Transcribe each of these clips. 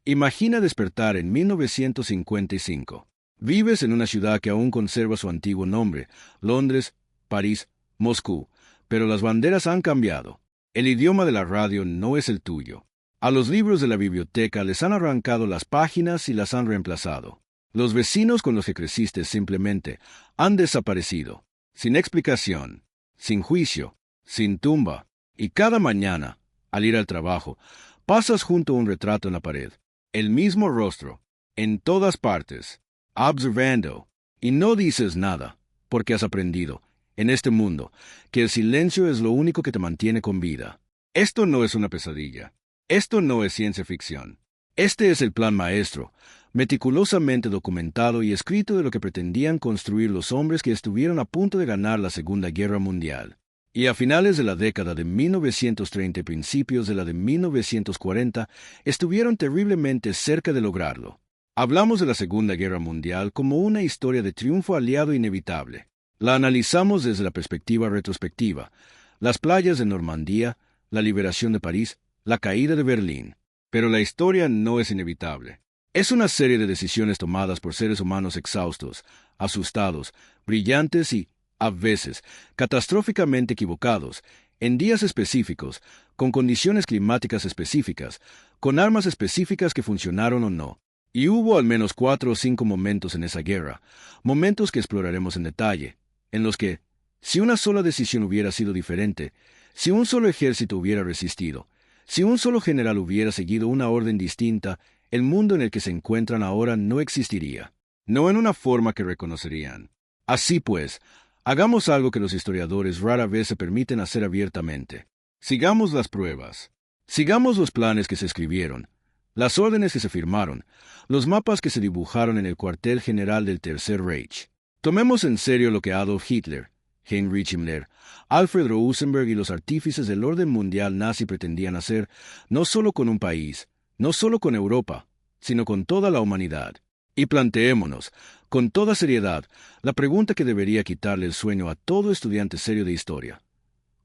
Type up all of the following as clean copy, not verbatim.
Imagina despertar en 1955. Vives en una ciudad que aún conserva su antiguo nombre, Londres, París, Moscú, pero las banderas han cambiado. El idioma de la radio no es el tuyo. A los libros de la biblioteca les han arrancado las páginas y las han reemplazado. Los vecinos con los que creciste simplemente han desaparecido, sin explicación, sin juicio, sin tumba, y cada mañana, al ir al trabajo, pasas junto a un retrato en la pared, el mismo rostro, en todas partes, observando, y no dices nada, porque has aprendido, en este mundo, que el silencio es lo único que te mantiene con vida. Esto no es una pesadilla. Esto no es ciencia ficción. Este es el plan maestro, meticulosamente documentado y escrito de lo que pretendían construir los hombres que estuvieron a punto de ganar la Segunda Guerra Mundial. Y a finales de la década de 1930 y principios de la de 1940, estuvieron terriblemente cerca de lograrlo. Hablamos de la Segunda Guerra Mundial como una historia de triunfo aliado inevitable. La analizamos desde la perspectiva retrospectiva, las playas de Normandía, la liberación de París, la caída de Berlín. Pero la historia no es inevitable. Es una serie de decisiones tomadas por seres humanos exhaustos, asustados, brillantes y, a veces, catastróficamente equivocados, en días específicos, con condiciones climáticas específicas, con armas específicas que funcionaron o no. Y hubo al menos 4 o 5 momentos en esa guerra, momentos que exploraremos en detalle, en los que, si una sola decisión hubiera sido diferente, si un solo ejército hubiera resistido, si un solo general hubiera seguido una orden distinta, el mundo en el que se encuentran ahora no existiría, no en una forma que reconocerían. Así pues, hagamos algo que los historiadores rara vez se permiten hacer abiertamente. Sigamos las pruebas. Sigamos los planes que se escribieron, las órdenes que se firmaron, los mapas que se dibujaron en el cuartel general del Tercer Reich. Tomemos en serio lo que Adolf Hitler, Heinrich Himmler, Alfred Rosenberg y los artífices del orden mundial nazi pretendían hacer, no solo con un país, no solo con Europa, sino con toda la humanidad. Y planteémonos, con toda seriedad, la pregunta que debería quitarle el sueño a todo estudiante serio de historia.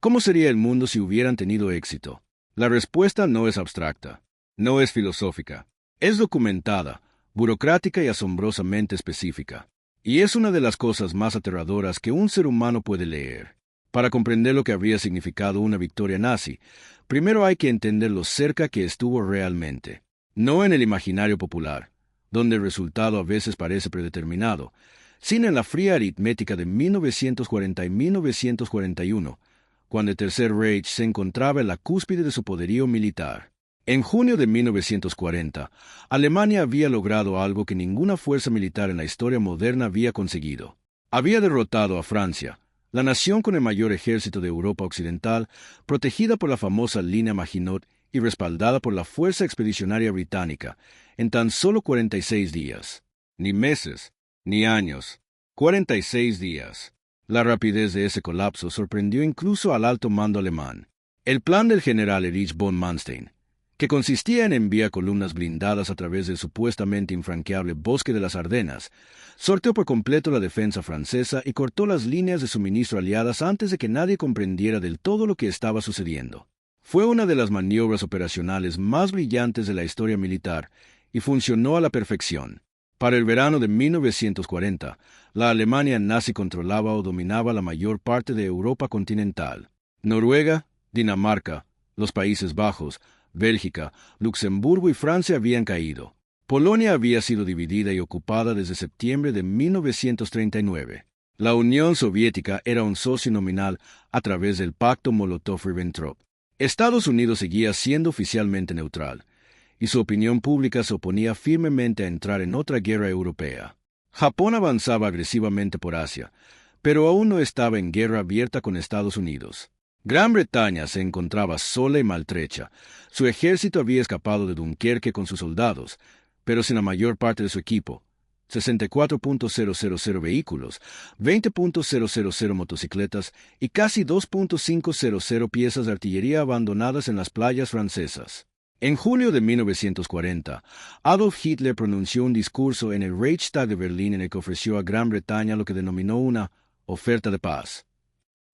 ¿Cómo sería el mundo si hubieran tenido éxito? La respuesta no es abstracta, no es filosófica, es documentada, burocrática y asombrosamente específica. Y es una de las cosas más aterradoras que un ser humano puede leer. Para comprender lo que habría significado una victoria nazi, primero hay que entender lo cerca que estuvo realmente. No en el imaginario popular, donde el resultado a veces parece predeterminado, sino en la fría aritmética de 1940 y 1941, cuando el Tercer Reich se encontraba en la cúspide de su poderío militar. En junio de 1940, Alemania había logrado algo que ninguna fuerza militar en la historia moderna había conseguido. Había derrotado a Francia, la nación con el mayor ejército de Europa Occidental, protegida por la famosa línea Maginot y respaldada por la Fuerza Expedicionaria Británica, en tan solo 46 días. Ni meses, ni años. 46 días. La rapidez de ese colapso sorprendió incluso al alto mando alemán. El plan del general Erich von Manstein, que consistía en enviar columnas blindadas a través del supuestamente infranqueable bosque de las Ardenas, sorteó por completo la defensa francesa y cortó las líneas de suministro aliadas antes de que nadie comprendiera del todo lo que estaba sucediendo. Fue una de las maniobras operacionales más brillantes de la historia militar y funcionó a la perfección. Para el verano de 1940, la Alemania nazi controlaba o dominaba la mayor parte de Europa continental. Noruega, Dinamarca, los Países Bajos, Bélgica, Luxemburgo y Francia habían caído. Polonia había sido dividida y ocupada desde septiembre de 1939. La Unión Soviética era un socio nominal a través del pacto Molotov-Ribbentrop. Estados Unidos seguía siendo oficialmente neutral, y su opinión pública se oponía firmemente a entrar en otra guerra europea. Japón avanzaba agresivamente por Asia, pero aún no estaba en guerra abierta con Estados Unidos. Gran Bretaña se encontraba sola y maltrecha. Su ejército había escapado de Dunkerque con sus soldados, pero sin la mayor parte de su equipo. 64.000 vehículos, 20.000 motocicletas y casi 2.500 piezas de artillería abandonadas en las playas francesas. En julio de 1940, Adolf Hitler pronunció un discurso en el Reichstag de Berlín en el que ofreció a Gran Bretaña lo que denominó una oferta de paz.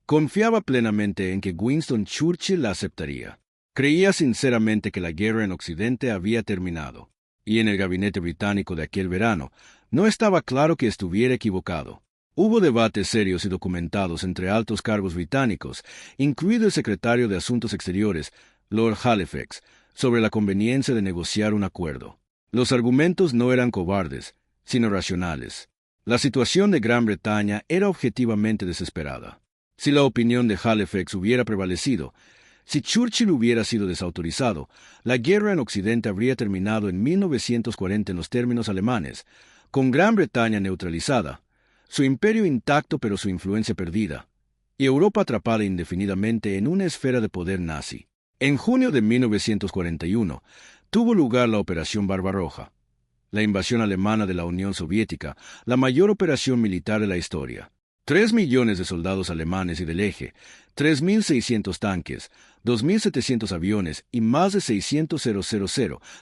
Confiaba plenamente en que Winston Churchill la aceptaría. Creía sinceramente que la guerra en Occidente había terminado. y en el gabinete británico de aquel verano, no estaba claro que estuviera equivocado. Hubo debates serios y documentados entre altos cargos británicos, incluido el secretario de Asuntos Exteriores, Lord Halifax, sobre la conveniencia de negociar un acuerdo. Los argumentos no eran cobardes, sino racionales. La situación de Gran Bretaña era objetivamente desesperada. Si la opinión de Halifax hubiera prevalecido, si Churchill hubiera sido desautorizado, la guerra en Occidente habría terminado en 1940 en los términos alemanes, con Gran Bretaña neutralizada, su imperio intacto pero su influencia perdida, y Europa atrapada indefinidamente en una esfera de poder nazi. En junio de 1941 tuvo lugar la Operación Barbarroja, la invasión alemana de la Unión Soviética, la mayor operación militar de la historia. 3 millones de soldados alemanes y del eje, 3.600 tanques, 2.700 aviones y más de 600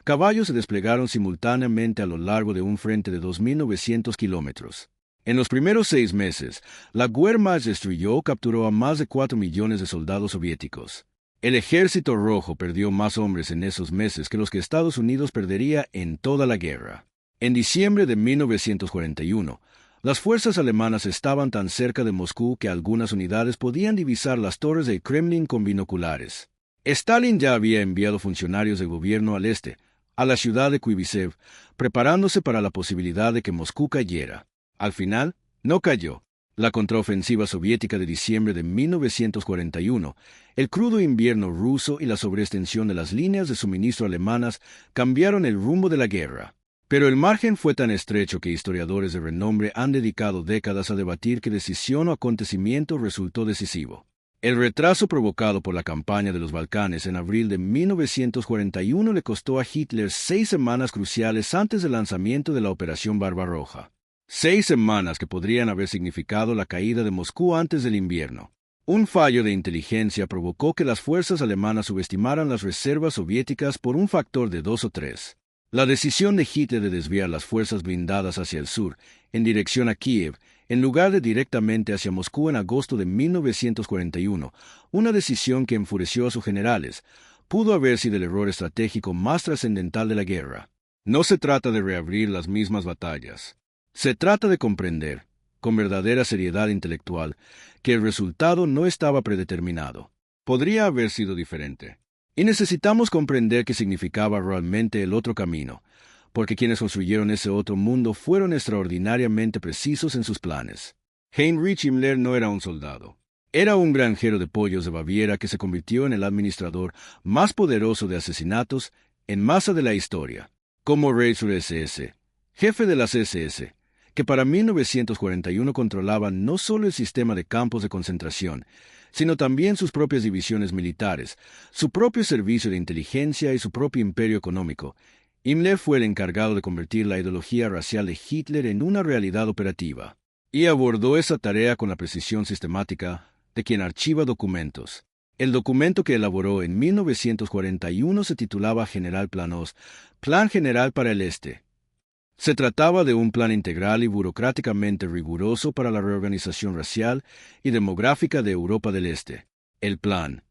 caballos se desplegaron simultáneamente a lo largo de un frente de 2.900 kilómetros. En los primeros 6 meses, la Wehrmacht destruyó o capturó a más de 4 millones de soldados soviéticos. El Ejército Rojo perdió más hombres en esos meses que los que Estados Unidos perdería en toda la guerra. En diciembre de 1941, las fuerzas alemanas estaban tan cerca de Moscú que algunas unidades podían divisar las torres del Kremlin con binoculares. Stalin ya había enviado funcionarios del gobierno al este, a la ciudad de Kuibysev, preparándose para la posibilidad de que Moscú cayera. Al final, no cayó. La contraofensiva soviética de diciembre de 1941, el crudo invierno ruso y la sobreextensión de las líneas de suministro alemanas cambiaron el rumbo de la guerra. Pero el margen fue tan estrecho que historiadores de renombre han dedicado décadas a debatir qué decisión o acontecimiento resultó decisivo. El retraso provocado por la campaña de los Balcanes en abril de 1941 le costó a Hitler 6 semanas cruciales antes del lanzamiento de la Operación Barbarroja. 6 semanas que podrían haber significado la caída de Moscú antes del invierno. Un fallo de inteligencia provocó que las fuerzas alemanas subestimaran las reservas soviéticas por un factor de 2 o 3. La decisión de Hitler de desviar las fuerzas blindadas hacia el sur, en dirección a Kiev, en lugar de directamente hacia Moscú en agosto de 1941, una decisión que enfureció a sus generales, pudo haber sido el error estratégico más trascendental de la guerra. No se trata de reabrir las mismas batallas. Se trata de comprender, con verdadera seriedad intelectual, que el resultado no estaba predeterminado. Podría haber sido diferente. Y necesitamos comprender qué significaba realmente el otro camino, porque quienes construyeron ese otro mundo fueron extraordinariamente precisos en sus planes. Heinrich Himmler no era un soldado. Era un granjero de pollos de Baviera que se convirtió en el administrador más poderoso de asesinatos en masa de la historia, como Reichsführer, jefe de las SS, que para 1941 controlaban no solo el sistema de campos de concentración, sino también sus propias divisiones militares, su propio servicio de inteligencia y su propio imperio económico. Himmler fue el encargado de convertir la ideología racial de Hitler en una realidad operativa, y abordó esa tarea con la precisión sistemática de quien archiva documentos. El documento que elaboró en 1941 se titulaba General Planos, Plan General para el Este. Se trataba de un plan integral y burocráticamente riguroso para la reorganización racial y demográfica de Europa del Este. El plan,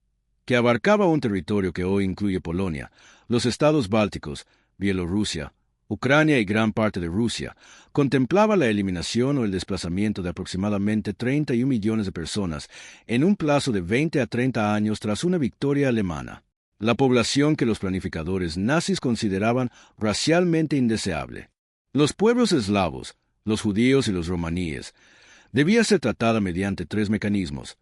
que abarcaba un territorio que hoy incluye Polonia, los estados bálticos, Bielorrusia, Ucrania y gran parte de Rusia, contemplaba la eliminación o el desplazamiento de aproximadamente 31 millones de personas en un plazo de 20 a 30 años tras una victoria alemana. La población que los planificadores nazis consideraban racialmente indeseable. Los pueblos eslavos, los judíos y los romaníes, debía ser tratada mediante 3 mecanismos: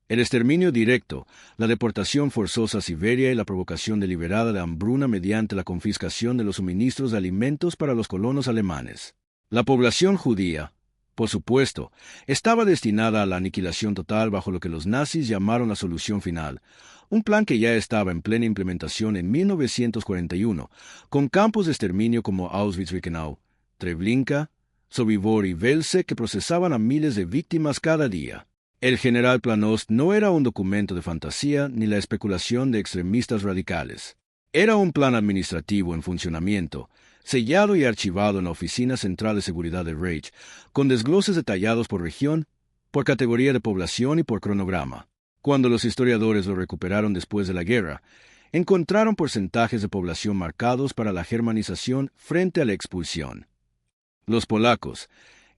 el exterminio directo, la deportación forzosa a Siberia y la provocación deliberada de hambruna mediante la confiscación de los suministros de alimentos para los colonos alemanes. La población judía, por supuesto, estaba destinada a la aniquilación total bajo lo que los nazis llamaron la solución final, un plan que ya estaba en plena implementación en 1941, con campos de exterminio como Auschwitz-Birkenau, Treblinka, Sobibor y Velce que procesaban a miles de víctimas cada día. El General Planos no era un documento de fantasía ni la especulación de extremistas radicales. Era un plan administrativo en funcionamiento, sellado y archivado en la Oficina Central de Seguridad del Reich, con desgloses detallados por región, por categoría de población y por cronograma. Cuando los historiadores lo recuperaron después de la guerra, encontraron porcentajes de población marcados para la germanización frente a la expulsión. Los polacos,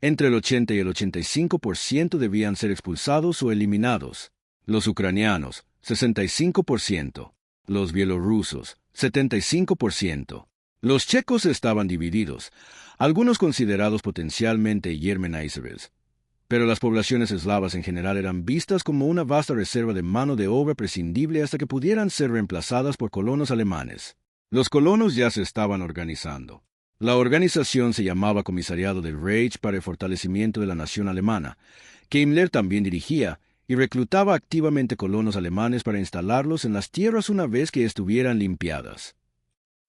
entre el 80 y el 85% debían ser expulsados o eliminados. Los ucranianos, 65%. Los bielorrusos, 75%. Los checos estaban divididos, algunos considerados potencialmente germanizers, pero las poblaciones eslavas en general eran vistas como una vasta reserva de mano de obra prescindible hasta que pudieran ser reemplazadas por colonos alemanes. Los colonos ya se estaban organizando. La organización se llamaba Comisariado del Reich para el Fortalecimiento de la Nación Alemana, que Himmler también dirigía, y reclutaba activamente colonos alemanes para instalarlos en las tierras una vez que estuvieran limpiadas.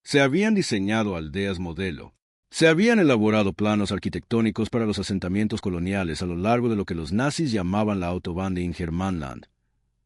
Se habían diseñado aldeas modelo. Se habían elaborado planos arquitectónicos para los asentamientos coloniales a lo largo de lo que los nazis llamaban la Autobahn de Ingermanland,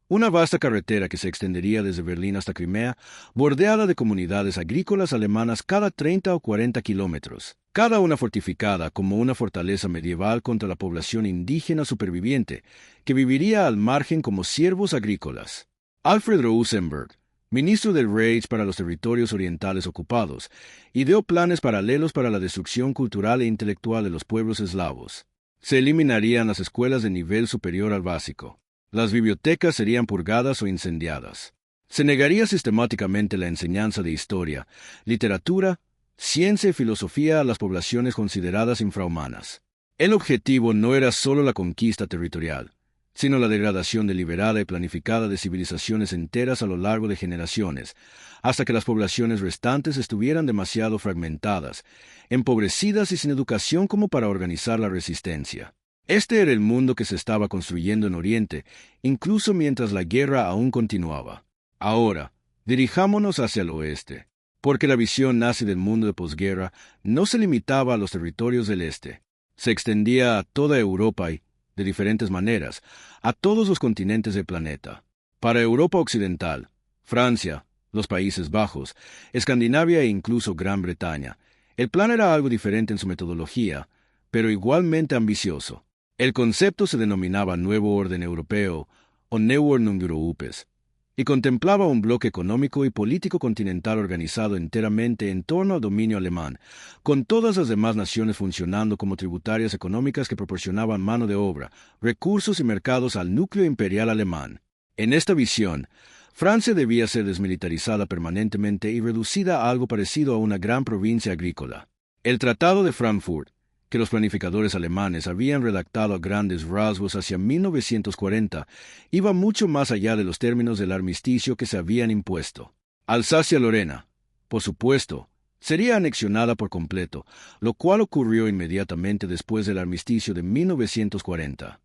una vasta carretera que se extendería desde Berlín hasta Crimea, bordeada de comunidades agrícolas alemanas cada 30 o 40 kilómetros, cada una fortificada como una fortaleza medieval contra la población indígena superviviente, que viviría al margen como siervos agrícolas. Alfred Rosenberg, ministro del Reich para los territorios orientales ocupados, ideó planes paralelos para la destrucción cultural e intelectual de los pueblos eslavos. Se eliminarían las escuelas de nivel superior al básico. Las bibliotecas serían purgadas o incendiadas. Se negaría sistemáticamente la enseñanza de historia, literatura, ciencia y filosofía a las poblaciones consideradas infrahumanas. El objetivo no era solo la conquista territorial, sino la degradación deliberada y planificada de civilizaciones enteras a lo largo de generaciones, hasta que las poblaciones restantes estuvieran demasiado fragmentadas, empobrecidas y sin educación como para organizar la resistencia. Este era el mundo que se estaba construyendo en Oriente, incluso mientras la guerra aún continuaba. Ahora, dirijámonos hacia el oeste, porque la visión nazi del mundo de posguerra no se limitaba a los territorios del este. Se extendía a toda Europa y, de diferentes maneras, a todos los continentes del planeta. Para Europa Occidental, Francia, los Países Bajos, Escandinavia e incluso Gran Bretaña, el plan era algo diferente en su metodología, pero igualmente ambicioso. El concepto se denominaba Nuevo Orden Europeo o Neuordnung Europes, y contemplaba un bloque económico y político continental organizado enteramente en torno al dominio alemán, con todas las demás naciones funcionando como tributarias económicas que proporcionaban mano de obra, recursos y mercados al núcleo imperial alemán. En esta visión, Francia debía ser desmilitarizada permanentemente y reducida a algo parecido a una gran provincia agrícola. El Tratado de Frankfurt, que los planificadores alemanes habían redactado a grandes rasgos hacia 1940, iba mucho más allá de los términos del armisticio que se habían impuesto. Alsacia-Lorena, por supuesto, sería anexionada por completo, lo cual ocurrió inmediatamente después del armisticio de 1940.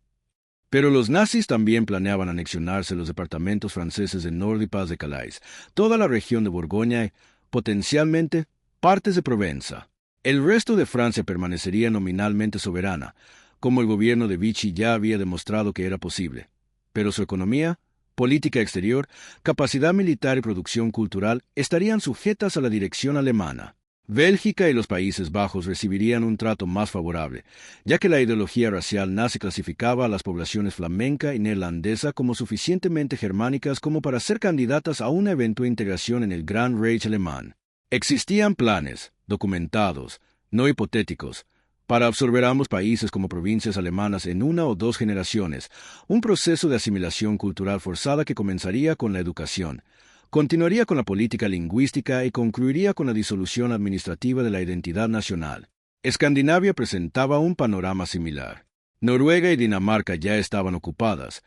Pero los nazis también planeaban anexionarse los departamentos franceses de Nord y Pas-de-Calais, toda la región de Borgoña y, potencialmente, partes de Provenza. El resto de Francia permanecería nominalmente soberana, como el gobierno de Vichy ya había demostrado que era posible. Pero su economía, política exterior, capacidad militar y producción cultural estarían sujetas a la dirección alemana. Bélgica y los Países Bajos recibirían un trato más favorable, ya que la ideología racial nazi clasificaba a las poblaciones flamenca y neerlandesa como suficientemente germánicas como para ser candidatas a una eventual integración en el Gran Reich alemán. Existían planes, documentados, no hipotéticos, para absorber a ambos países como provincias alemanas en 1 o 2 generaciones, un proceso de asimilación cultural forzada que comenzaría con la educación, continuaría con la política lingüística y concluiría con la disolución administrativa de la identidad nacional. Escandinavia presentaba un panorama similar. Noruega y Dinamarca ya estaban ocupadas,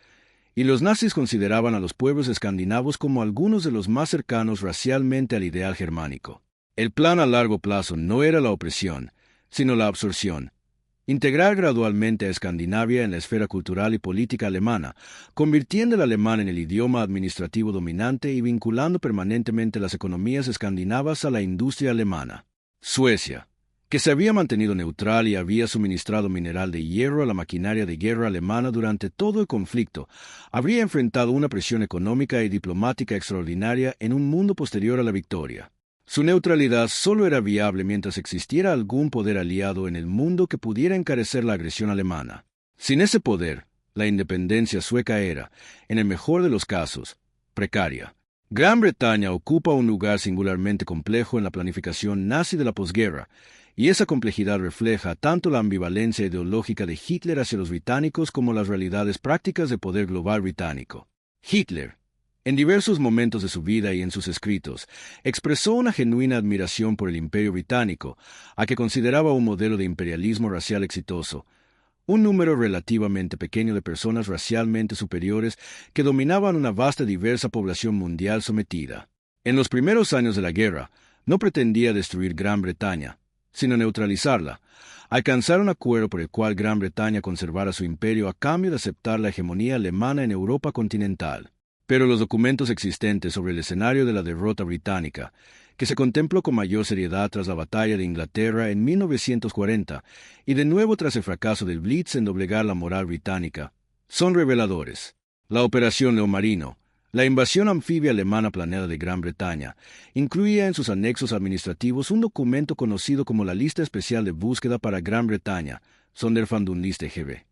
y los nazis consideraban a los pueblos escandinavos como algunos de los más cercanos racialmente al ideal germánico. El plan a largo plazo no era la opresión, sino la absorción. Integrar gradualmente a Escandinavia en la esfera cultural y política alemana, convirtiendo el alemán en el idioma administrativo dominante y vinculando permanentemente las economías escandinavas a la industria alemana. Suecia, que se había mantenido neutral y había suministrado mineral de hierro a la maquinaria de guerra alemana durante todo el conflicto, habría enfrentado una presión económica y diplomática extraordinaria en un mundo posterior a la victoria. Su neutralidad solo era viable mientras existiera algún poder aliado en el mundo que pudiera encarecer la agresión alemana. Sin ese poder, la independencia sueca era, en el mejor de los casos, precaria. Gran Bretaña ocupa un lugar singularmente complejo en la planificación nazi de la posguerra, y esa complejidad refleja tanto la ambivalencia ideológica de Hitler hacia los británicos como las realidades prácticas de poder global británico. Hitler, en diversos momentos de su vida y en sus escritos, expresó una genuina admiración por el Imperio británico, a que consideraba un modelo de imperialismo racial exitoso, un número relativamente pequeño de personas racialmente superiores que dominaban una vasta y diversa población mundial sometida. En los primeros años de la guerra, no pretendía destruir Gran Bretaña, sino neutralizarla, alcanzar un acuerdo por el cual Gran Bretaña conservara su imperio a cambio de aceptar la hegemonía alemana en Europa continental. Pero los documentos existentes sobre el escenario de la derrota británica, que se contempló con mayor seriedad tras la batalla de Inglaterra en 1940 y de nuevo tras el fracaso del Blitz en doblegar la moral británica, son reveladores. La Operación León Marino, la invasión anfibia alemana planeada de Gran Bretaña, incluía en sus anexos administrativos un documento conocido como la Lista Especial de Búsqueda para Gran Bretaña, Sonderfahndungsliste GB.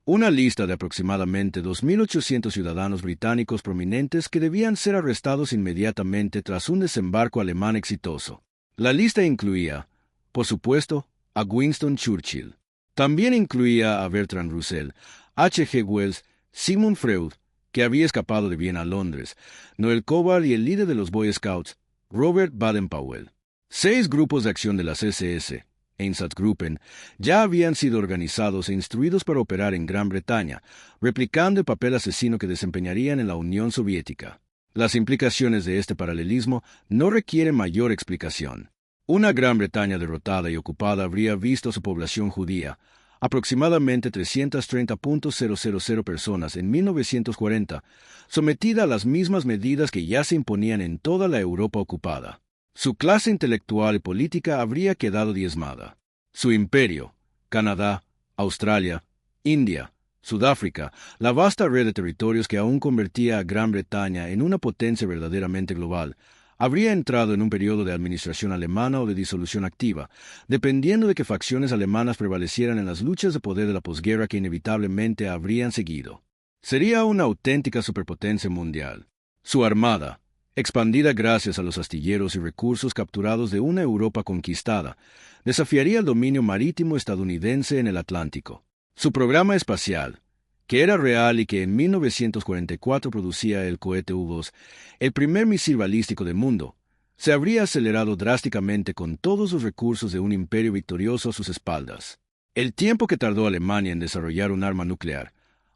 Una lista de aproximadamente 2.800 ciudadanos británicos prominentes que debían ser arrestados inmediatamente tras un desembarco alemán exitoso. La lista incluía, por supuesto, a Winston Churchill. También incluía a Bertrand Russell, H. G. Wells, Sigmund Freud, que había escapado de Viena a Londres, Noel Coward y el líder de los Boy Scouts, Robert Baden-Powell. 6 grupos de acción de las SS, Einsatzgruppen, ya habían sido organizados e instruidos para operar en Gran Bretaña, replicando el papel asesino que desempeñarían en la Unión Soviética. Las implicaciones de este paralelismo no requieren mayor explicación. Una Gran Bretaña derrotada y ocupada habría visto a su población judía, aproximadamente 330.000 personas en 1940, sometida a las mismas medidas que ya se imponían en toda la Europa ocupada. Su clase intelectual y política habría quedado diezmada. Su imperio, Canadá, Australia, India, Sudáfrica, la vasta red de territorios que aún convertía a Gran Bretaña en una potencia verdaderamente global, habría entrado en un periodo de administración alemana o de disolución activa, dependiendo de qué facciones alemanas prevalecieran en las luchas de poder de la posguerra que inevitablemente habrían seguido. Sería una auténtica superpotencia mundial. Su armada, expandida gracias a los astilleros y recursos capturados de una Europa conquistada, desafiaría el dominio marítimo estadounidense en el Atlántico. Su programa espacial, que era real y que en 1944 producía el cohete U-2, el primer misil balístico del mundo, se habría acelerado drásticamente con todos los recursos de un imperio victorioso a sus espaldas. El tiempo que tardó Alemania en desarrollar un arma nuclear,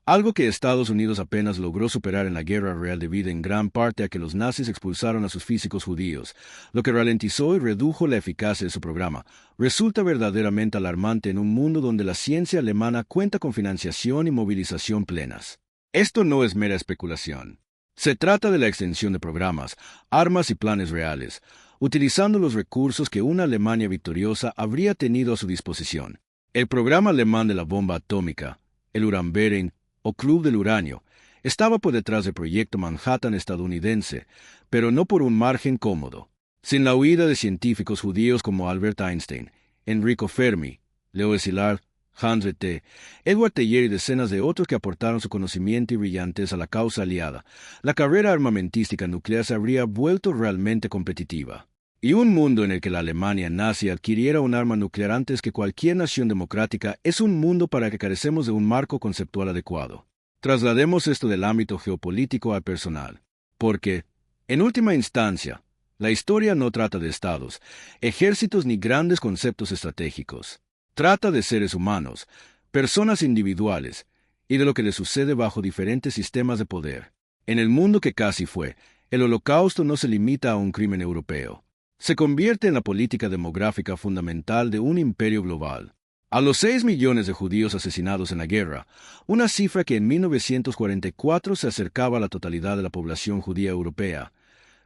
algo que Estados Unidos apenas logró superar en la Guerra Real debido en gran parte a que los nazis expulsaron a sus físicos judíos, lo que ralentizó y redujo la eficacia de su programa, resulta verdaderamente alarmante en un mundo donde la ciencia alemana cuenta con financiación y movilización plenas. Esto no es mera especulación. Se trata de la extensión de programas, armas y planes reales, utilizando los recursos que una Alemania victoriosa habría tenido a su disposición. El programa alemán de la bomba atómica, el Uranverein, o Club del Uranio, estaba por detrás del proyecto Manhattan estadounidense, pero no por un margen cómodo. Sin la huida de científicos judíos como Albert Einstein, Enrico Fermi, Leo Szilard, Hans Bethe, Edward Teller y decenas de otros que aportaron su conocimiento y brillantez a la causa aliada, la carrera armamentística nuclear se habría vuelto realmente competitiva. Y un mundo en el que la Alemania nazi adquiriera un arma nuclear antes que cualquier nación democrática es un mundo para que carecemos de un marco conceptual adecuado. Traslademos esto del ámbito geopolítico al personal. Porque, en última instancia, la historia no trata de estados, ejércitos ni grandes conceptos estratégicos. Trata de seres humanos, personas individuales, y de lo que les sucede bajo diferentes sistemas de poder. En el mundo que casi fue, el Holocausto no se limita a un crimen europeo. Se convierte en la política demográfica fundamental de un imperio global. A los 6 millones de judíos asesinados en la guerra, una cifra que en 1944 se acercaba a la totalidad de la población judía europea,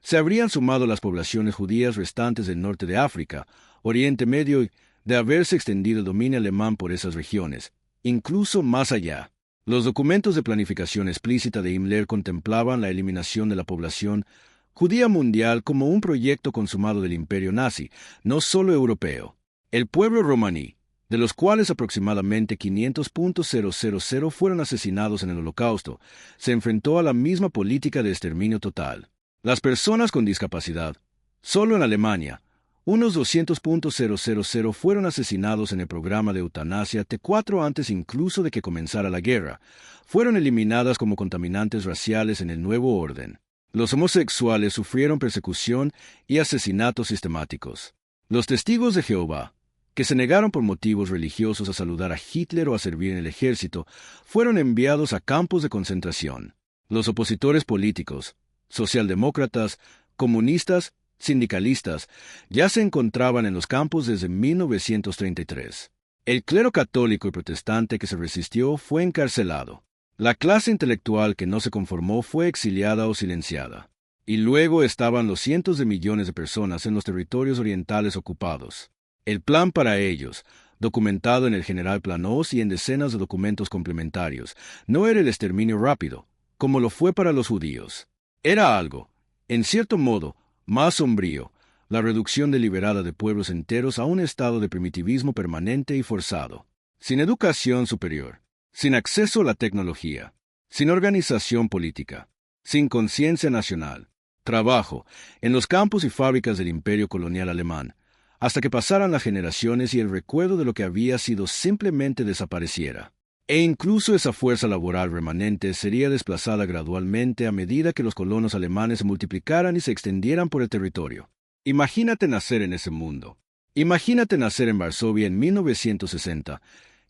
se habrían sumado las poblaciones judías restantes del norte de África, Oriente Medio y de haberse extendido el dominio alemán por esas regiones, incluso más allá. Los documentos de planificación explícita de Himmler contemplaban la eliminación de la población judía mundial como un proyecto consumado del imperio nazi, no solo europeo. El pueblo romaní, de los cuales aproximadamente 500.000 fueron asesinados en el Holocausto, se enfrentó a la misma política de exterminio total. Las personas con discapacidad. Solo en Alemania, unos 200.000 fueron asesinados en el programa de eutanasia T4 antes incluso de que comenzara la guerra. Fueron eliminadas como contaminantes raciales en el nuevo orden. Los homosexuales sufrieron persecución y asesinatos sistemáticos. Los testigos de Jehová, que se negaron por motivos religiosos a saludar a Hitler o a servir en el ejército, fueron enviados a campos de concentración. Los opositores políticos, socialdemócratas, comunistas, sindicalistas, ya se encontraban en los campos desde 1933. El clero católico y protestante que se resistió fue encarcelado. La clase intelectual que no se conformó fue exiliada o silenciada. Y luego estaban los cientos de millones de personas en los territorios orientales ocupados. El plan para ellos, documentado en el General Plan Oz y en decenas de documentos complementarios, no era el exterminio rápido, como lo fue para los judíos. Era algo, en cierto modo, más sombrío, la reducción deliberada de pueblos enteros a un estado de primitivismo permanente y forzado, sin educación superior, sin acceso a la tecnología, sin organización política, sin conciencia nacional, trabajo, en los campos y fábricas del imperio colonial alemán, hasta que pasaran las generaciones y el recuerdo de lo que había sido simplemente desapareciera. E incluso esa fuerza laboral remanente sería desplazada gradualmente a medida que los colonos alemanes se multiplicaran y se extendieran por el territorio. Imagínate nacer en ese mundo. Imagínate nacer en Varsovia en 1960,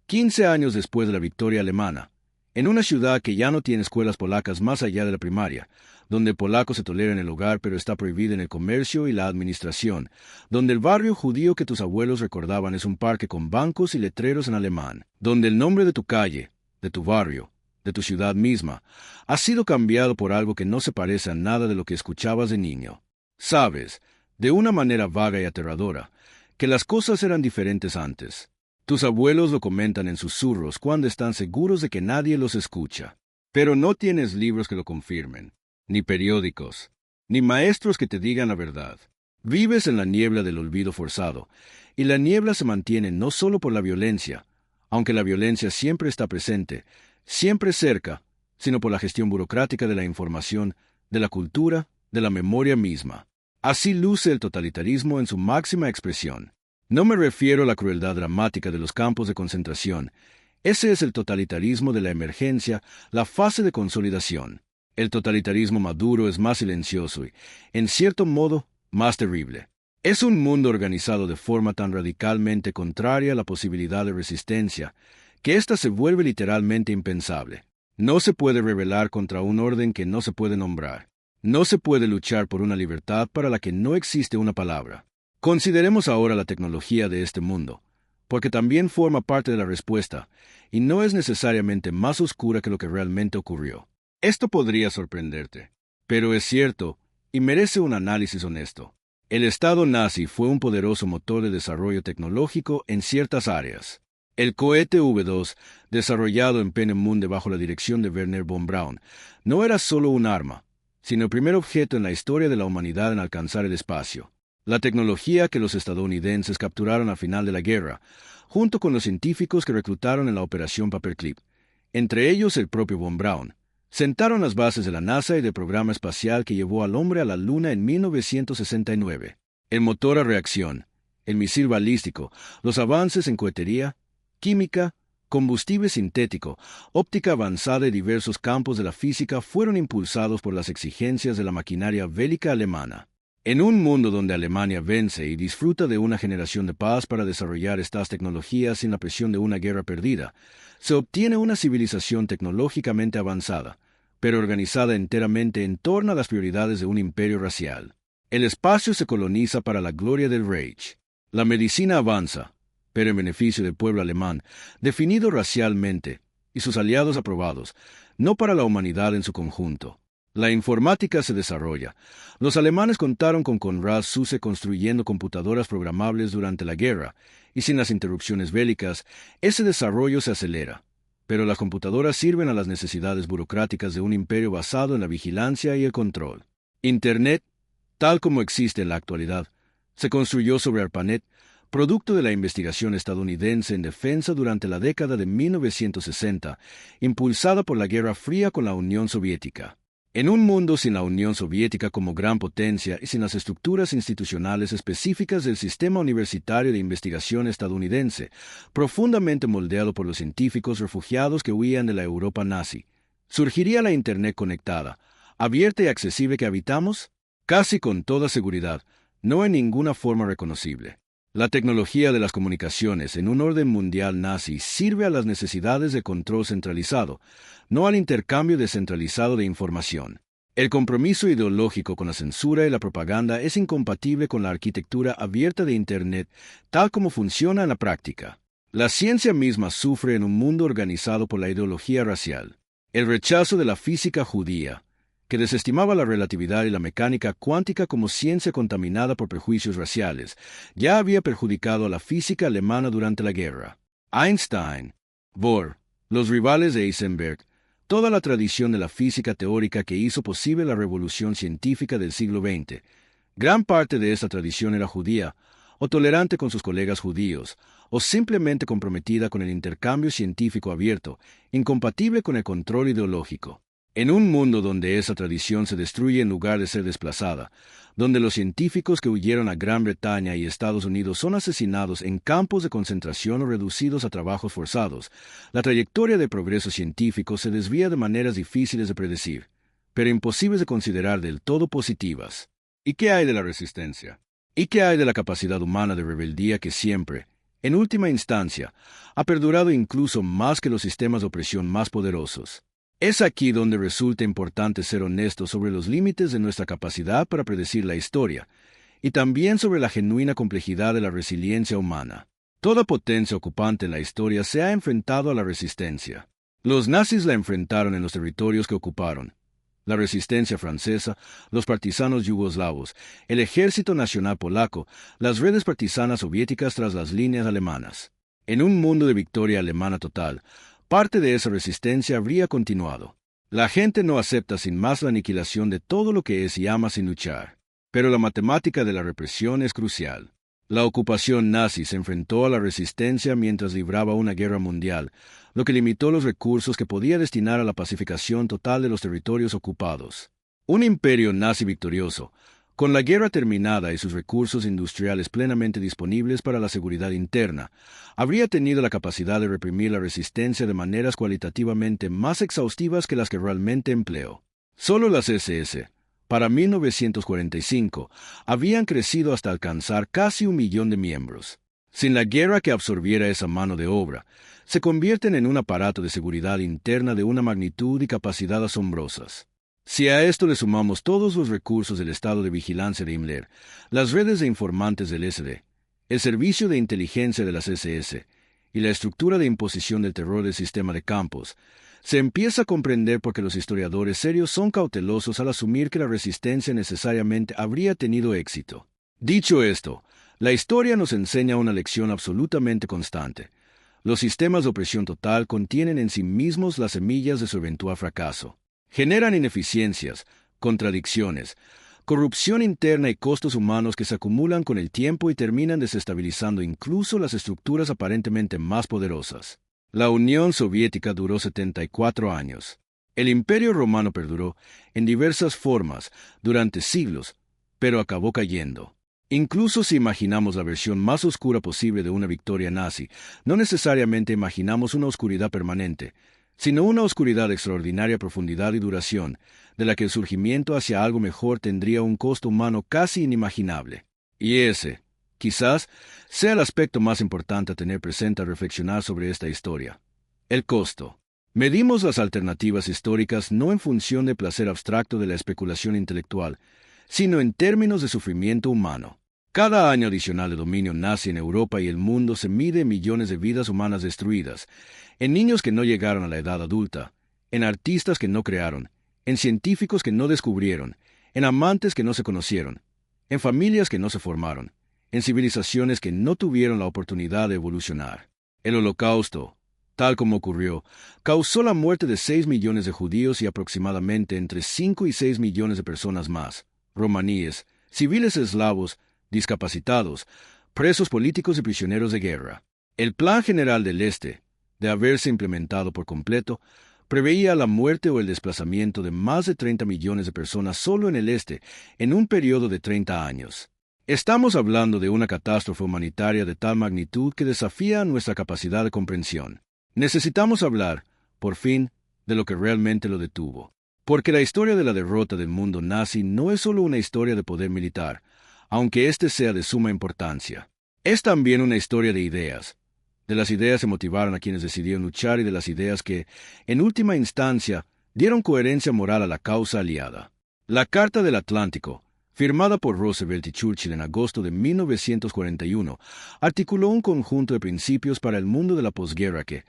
15 años después de la victoria alemana, en una ciudad que ya no tiene escuelas polacas más allá de la primaria, donde el polaco se tolera en el hogar pero está prohibido en el comercio y la administración, donde el barrio judío que tus abuelos recordaban es un parque con bancos y letreros en alemán, donde el nombre de tu calle, de tu barrio, de tu ciudad misma, ha sido cambiado por algo que no se parece a nada de lo que escuchabas de niño. Sabes, de una manera vaga y aterradora, que las cosas eran diferentes antes. Tus abuelos lo comentan en susurros cuando están seguros de que nadie los escucha. Pero no tienes libros que lo confirmen, ni periódicos, ni maestros que te digan la verdad. Vives en la niebla del olvido forzado, y la niebla se mantiene no solo por la violencia, aunque la violencia siempre está presente, siempre cerca, sino por la gestión burocrática de la información, de la cultura, de la memoria misma. Así luce el totalitarismo en su máxima expresión. No me refiero a la crueldad dramática de los campos de concentración. Ese es el totalitarismo de la emergencia, la fase de consolidación. El totalitarismo maduro es más silencioso y, en cierto modo, más terrible. Es un mundo organizado de forma tan radicalmente contraria a la posibilidad de resistencia, que ésta se vuelve literalmente impensable. No se puede rebelar contra un orden que no se puede nombrar. No se puede luchar por una libertad para la que no existe una palabra. Consideremos ahora la tecnología de este mundo, porque también forma parte de la respuesta, y no es necesariamente más oscura que lo que realmente ocurrió. Esto podría sorprenderte, pero es cierto, y merece un análisis honesto. El Estado nazi fue un poderoso motor de desarrollo tecnológico en ciertas áreas. El cohete V2, desarrollado en Peenemünde bajo la dirección de Werner von Braun, no era solo un arma, sino el primer objeto en la historia de la humanidad en alcanzar el espacio. La tecnología que los estadounidenses capturaron al final de la guerra, junto con los científicos que reclutaron en la Operación Paperclip, entre ellos el propio von Braun, sentaron las bases de la NASA y del programa espacial que llevó al hombre a la Luna en 1969. El motor a reacción, el misil balístico, los avances en cohetería, química, combustible sintético, óptica avanzada y diversos campos de la física fueron impulsados por las exigencias de la maquinaria bélica alemana. En un mundo donde Alemania vence y disfruta de una generación de paz para desarrollar estas tecnologías sin la presión de una guerra perdida, se obtiene una civilización tecnológicamente avanzada, pero organizada enteramente en torno a las prioridades de un imperio racial. El espacio se coloniza para la gloria del Reich. La medicina avanza, pero en beneficio del pueblo alemán, definido racialmente, y sus aliados aprobados, no para la humanidad en su conjunto. La informática se desarrolla. Los alemanes contaron con Konrad Zuse construyendo computadoras programables durante la guerra, y sin las interrupciones bélicas, ese desarrollo se acelera. Pero las computadoras sirven a las necesidades burocráticas de un imperio basado en la vigilancia y el control. Internet, tal como existe en la actualidad, se construyó sobre ARPANET, producto de la investigación estadounidense en defensa durante la década de 1960, impulsada por la Guerra Fría con la Unión Soviética. En un mundo sin la Unión Soviética como gran potencia y sin las estructuras institucionales específicas del sistema universitario de investigación estadounidense, profundamente moldeado por los científicos refugiados que huían de la Europa nazi, ¿surgiría la Internet conectada, abierta y accesible que habitamos? Casi con toda seguridad, no en ninguna forma reconocible. La tecnología de las comunicaciones en un orden mundial nazi sirve a las necesidades de control centralizado, no al intercambio descentralizado de información. El compromiso ideológico con la censura y la propaganda es incompatible con la arquitectura abierta de Internet tal como funciona en la práctica. La ciencia misma sufre en un mundo organizado por la ideología racial. El rechazo de la física judía, que desestimaba la relatividad y la mecánica cuántica como ciencia contaminada por prejuicios raciales, ya había perjudicado a la física alemana durante la guerra. Einstein, Bohr, los rivales de Heisenberg, toda la tradición de la física teórica que hizo posible la revolución científica del siglo XX, gran parte de esta tradición era judía, o tolerante con sus colegas judíos, o simplemente comprometida con el intercambio científico abierto, incompatible con el control ideológico. En un mundo donde esa tradición se destruye en lugar de ser desplazada, donde los científicos que huyeron a Gran Bretaña y Estados Unidos son asesinados en campos de concentración o reducidos a trabajos forzados, la trayectoria de progreso científico se desvía de maneras difíciles de predecir, pero imposibles de considerar del todo positivas. ¿Y qué hay de la resistencia? ¿Y qué hay de la capacidad humana de rebeldía que siempre, en última instancia, ha perdurado incluso más que los sistemas de opresión más poderosos? Es aquí donde resulta importante ser honestos sobre los límites de nuestra capacidad para predecir la historia, y también sobre la genuina complejidad de la resiliencia humana. Toda potencia ocupante en la historia se ha enfrentado a la resistencia. Los nazis la enfrentaron en los territorios que ocuparon. La resistencia francesa, los partisanos yugoslavos, el ejército nacional polaco, las redes partisanas soviéticas tras las líneas alemanas. En un mundo de victoria alemana total, parte de esa resistencia habría continuado. La gente no acepta sin más la aniquilación de todo lo que es y ama sin luchar. Pero la matemática de la represión es crucial. La ocupación nazi se enfrentó a la resistencia mientras libraba una guerra mundial, lo que limitó los recursos que podía destinar a la pacificación total de los territorios ocupados. Un imperio nazi victorioso, con la guerra terminada y sus recursos industriales plenamente disponibles para la seguridad interna, habría tenido la capacidad de reprimir la resistencia de maneras cualitativamente más exhaustivas que las que realmente empleó. Solo las SS, para 1945, habían crecido hasta alcanzar casi 1 millón de miembros. Sin la guerra que absorbiera esa mano de obra, se convierten en un aparato de seguridad interna de una magnitud y capacidad asombrosas. Si a esto le sumamos todos los recursos del estado de vigilancia de Himmler, las redes de informantes del SD, el servicio de inteligencia de las SS y la estructura de imposición del terror del sistema de campos, se empieza a comprender por qué los historiadores serios son cautelosos al asumir que la resistencia necesariamente habría tenido éxito. Dicho esto, la historia nos enseña una lección absolutamente constante. Los sistemas de opresión total contienen en sí mismos las semillas de su eventual fracaso. Generan ineficiencias, contradicciones, corrupción interna y costos humanos que se acumulan con el tiempo y terminan desestabilizando incluso las estructuras aparentemente más poderosas. La Unión Soviética duró 74 años. El Imperio Romano perduró, en diversas formas, durante siglos, pero acabó cayendo. Incluso si imaginamos la versión más oscura posible de una victoria nazi, no necesariamente imaginamos una oscuridad permanente, sino una oscuridad de extraordinaria profundidad y duración, de la que el surgimiento hacia algo mejor tendría un costo humano casi inimaginable. Y ese, quizás, sea el aspecto más importante a tener presente al reflexionar sobre esta historia. El costo. Medimos las alternativas históricas no en función del placer abstracto de la especulación intelectual, sino en términos de sufrimiento humano. Cada año adicional de dominio nazi en Europa y el mundo se mide en millones de vidas humanas destruidas, en niños que no llegaron a la edad adulta, en artistas que no crearon, en científicos que no descubrieron, en amantes que no se conocieron, en familias que no se formaron, en civilizaciones que no tuvieron la oportunidad de evolucionar. El Holocausto, tal como ocurrió, causó la muerte de 6 millones de judíos y aproximadamente entre 5 y 6 millones de personas más, romaníes, civiles eslavos, discapacitados, presos políticos y prisioneros de guerra. El Plan General del Este, de haberse implementado por completo, preveía la muerte o el desplazamiento de más de 30 millones de personas solo en el este, en un periodo de 30 años. Estamos hablando de una catástrofe humanitaria de tal magnitud que desafía nuestra capacidad de comprensión. Necesitamos hablar, por fin, de lo que realmente lo detuvo. Porque la historia de la derrota del mundo nazi no es solo una historia de poder militar, aunque éste sea de suma importancia. Es también una historia de ideas. De las ideas que motivaron a quienes decidieron luchar y de las ideas que, en última instancia, dieron coherencia moral a la causa aliada. La Carta del Atlántico, firmada por Roosevelt y Churchill en agosto de 1941, articuló un conjunto de principios para el mundo de la posguerra que,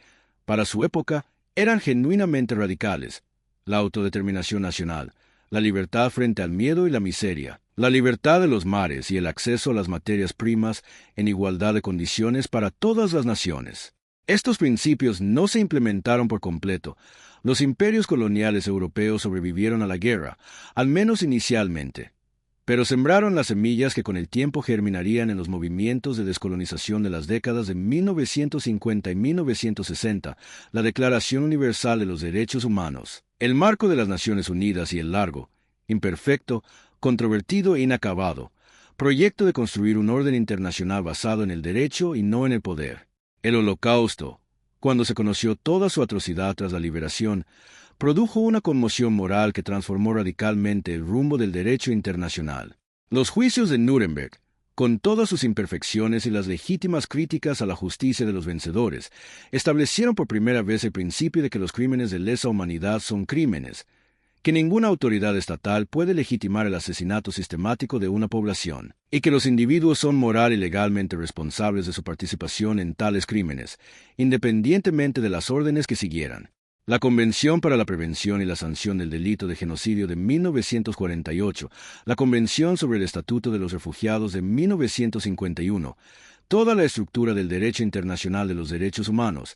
para su época, eran genuinamente radicales: la autodeterminación nacional, la libertad frente al miedo y la miseria, la libertad de los mares y el acceso a las materias primas en igualdad de condiciones para todas las naciones. Estos principios no se implementaron por completo. Los imperios coloniales europeos sobrevivieron a la guerra, al menos inicialmente, pero sembraron las semillas que con el tiempo germinarían en los movimientos de descolonización de las décadas de 1950 y 1960, la Declaración Universal de los Derechos Humanos, el marco de las Naciones Unidas y el largo, imperfecto, controvertido e inacabado proyecto de construir un orden internacional basado en el derecho y no en el poder. El Holocausto, cuando se conoció toda su atrocidad tras la liberación, produjo una conmoción moral que transformó radicalmente el rumbo del derecho internacional. Los juicios de Nuremberg, con todas sus imperfecciones y las legítimas críticas a la justicia de los vencedores, establecieron por primera vez el principio de que los crímenes de lesa humanidad son crímenes, que ninguna autoridad estatal puede legitimar el asesinato sistemático de una población, y que los individuos son moral y legalmente responsables de su participación en tales crímenes, independientemente de las órdenes que siguieran. La Convención para la Prevención y la Sanción del Delito de Genocidio de 1948, la Convención sobre el Estatuto de los Refugiados de 1951, toda la estructura del derecho internacional de los derechos humanos,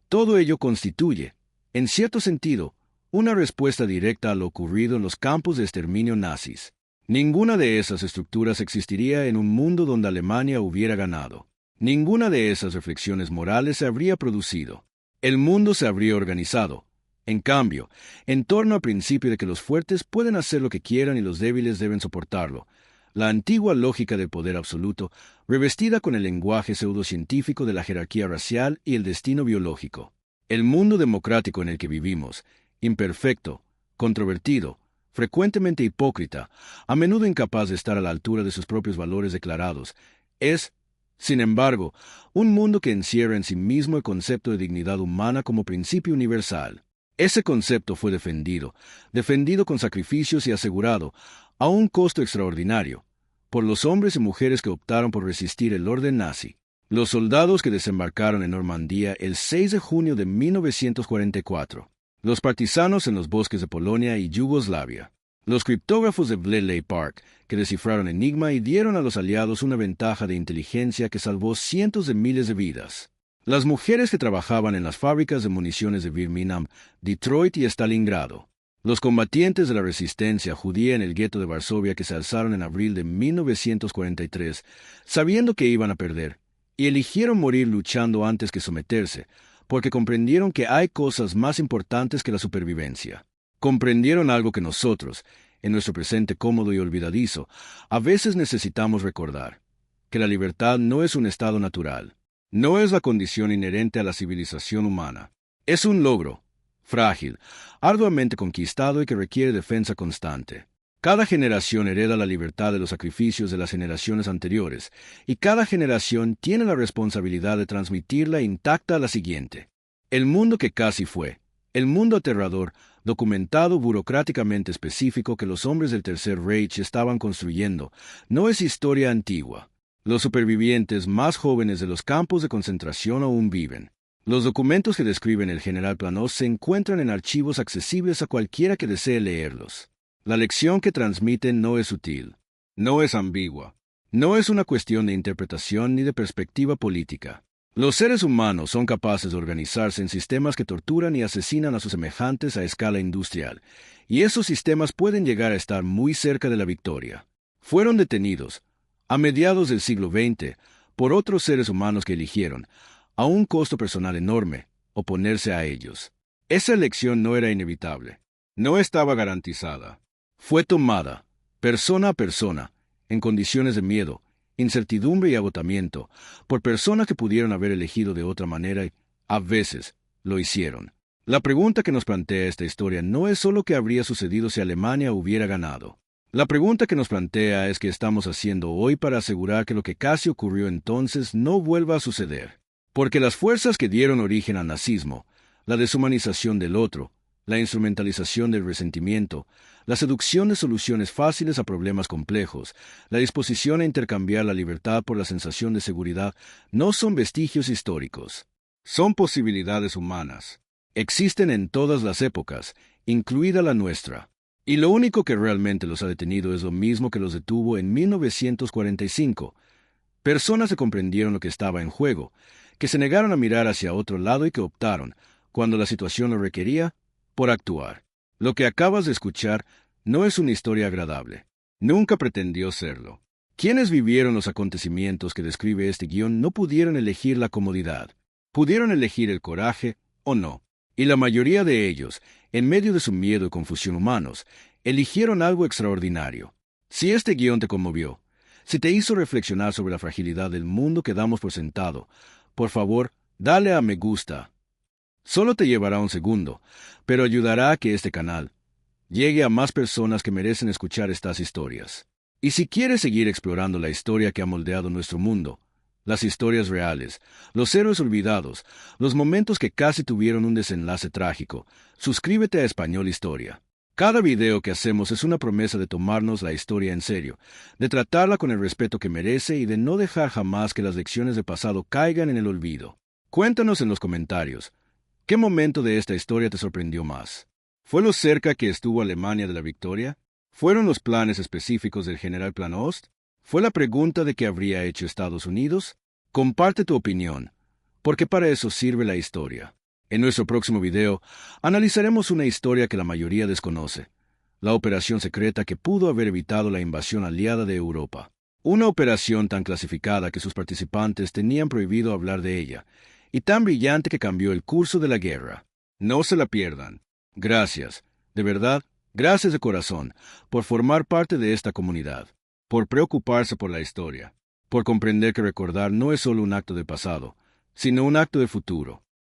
todo ello constituye, en cierto sentido, una respuesta directa a lo ocurrido en los campos de exterminio nazis. Ninguna de esas estructuras existiría en un mundo donde Alemania hubiera ganado. Ninguna de esas reflexiones morales se habría producido. El mundo se habría organizado, en cambio, en torno al principio de que los fuertes pueden hacer lo que quieran y los débiles deben soportarlo. La antigua lógica del poder absoluto, revestida con el lenguaje pseudocientífico de la jerarquía racial y el destino biológico. El mundo democrático en el que vivimos, imperfecto, controvertido, frecuentemente hipócrita, a menudo incapaz de estar a la altura de sus propios valores declarados, es, sin embargo, un mundo que encierra en sí mismo el concepto de dignidad humana como principio universal. Ese concepto fue defendido con sacrificios y asegurado, a un costo extraordinario, por los hombres y mujeres que optaron por resistir el orden nazi. Los soldados que desembarcaron en Normandía el 6 de junio de 1944. Los partisanos en los bosques de Polonia y Yugoslavia. Los criptógrafos de Bletchley Park, que descifraron Enigma y dieron a los aliados una ventaja de inteligencia que salvó cientos de miles de vidas. Las mujeres que trabajaban en las fábricas de municiones de Birmingham, Detroit y Stalingrado. Los combatientes de la resistencia judía en el gueto de Varsovia que se alzaron en abril de 1943, sabiendo que iban a perder, y eligieron morir luchando antes que someterse, porque comprendieron que hay cosas más importantes que la supervivencia. Comprendieron algo que nosotros, en nuestro presente cómodo y olvidadizo, a veces necesitamos recordar: que la libertad no es un estado natural, no es la condición inherente a la civilización humana. Es un logro, frágil, arduamente conquistado y que requiere defensa constante. Cada generación hereda la libertad de los sacrificios de las generaciones anteriores, y cada generación tiene la responsabilidad de transmitirla intacta a la siguiente. El mundo que casi fue, el mundo aterrador, documentado burocráticamente específico que los hombres del Tercer Reich estaban construyendo, no es historia antigua. Los supervivientes más jóvenes de los campos de concentración aún viven. Los documentos que describen el general Planós se encuentran en archivos accesibles a cualquiera que desee leerlos. La lección que transmiten no es sutil, no es ambigua, no es una cuestión de interpretación ni de perspectiva política. Los seres humanos son capaces de organizarse en sistemas que torturan y asesinan a sus semejantes a escala industrial, y esos sistemas pueden llegar a estar muy cerca de la victoria. Fueron detenidos, a mediados del siglo XX, por otros seres humanos que eligieron, a un costo personal enorme, oponerse a ellos. Esa elección no era inevitable. No estaba garantizada. Fue tomada, persona a persona, en condiciones de miedo, incertidumbre y agotamiento, por personas que pudieron haber elegido de otra manera y, a veces, lo hicieron. La pregunta que nos plantea esta historia no es solo qué habría sucedido si Alemania hubiera ganado. La pregunta que nos plantea es qué estamos haciendo hoy para asegurar que lo que casi ocurrió entonces no vuelva a suceder. Porque las fuerzas que dieron origen al nazismo, la deshumanización del otro, la instrumentalización del resentimiento, la seducción de soluciones fáciles a problemas complejos, la disposición a intercambiar la libertad por la sensación de seguridad, no son vestigios históricos. Son posibilidades humanas. Existen en todas las épocas, incluida la nuestra. Y lo único que realmente los ha detenido es lo mismo que los detuvo en 1945. Personas que comprendieron lo que estaba en juego, que se negaron a mirar hacia otro lado y que optaron, cuando la situación lo requería, por actuar. Lo que acabas de escuchar no es una historia agradable. Nunca pretendió serlo. Quienes vivieron los acontecimientos que describe este guión no pudieron elegir la comodidad. Pudieron elegir el coraje o no. Y la mayoría de ellos, en medio de su miedo y confusión humanos, eligieron algo extraordinario. Si este guión te conmovió, si te hizo reflexionar sobre la fragilidad del mundo que damos por sentado, por favor, dale a me gusta. Solo te llevará un segundo, pero ayudará a que este canal llegue a más personas que merecen escuchar estas historias. Y si quieres seguir explorando la historia que ha moldeado nuestro mundo, las historias reales, los héroes olvidados, los momentos que casi tuvieron un desenlace trágico, suscríbete a Español Historia. Cada video que hacemos es una promesa de tomarnos la historia en serio, de tratarla con el respeto que merece y de no dejar jamás que las lecciones del pasado caigan en el olvido. Cuéntanos en los comentarios, ¿qué momento de esta historia te sorprendió más? ¿Fue lo cerca que estuvo Alemania de la victoria? ¿Fueron los planes específicos del general Plan Ost? ¿Fue la pregunta de qué habría hecho Estados Unidos? Comparte tu opinión, porque para eso sirve la historia. En nuestro próximo video, analizaremos una historia que la mayoría desconoce, la operación secreta que pudo haber evitado la invasión aliada de Europa. Una operación tan clasificada que sus participantes tenían prohibido hablar de ella, y tan brillante que cambió el curso de la guerra. No se la pierdan. Gracias, de verdad, gracias de corazón, por formar parte de esta comunidad, por preocuparse por la historia, por comprender que recordar no es solo un acto de pasado, sino un acto de futuro.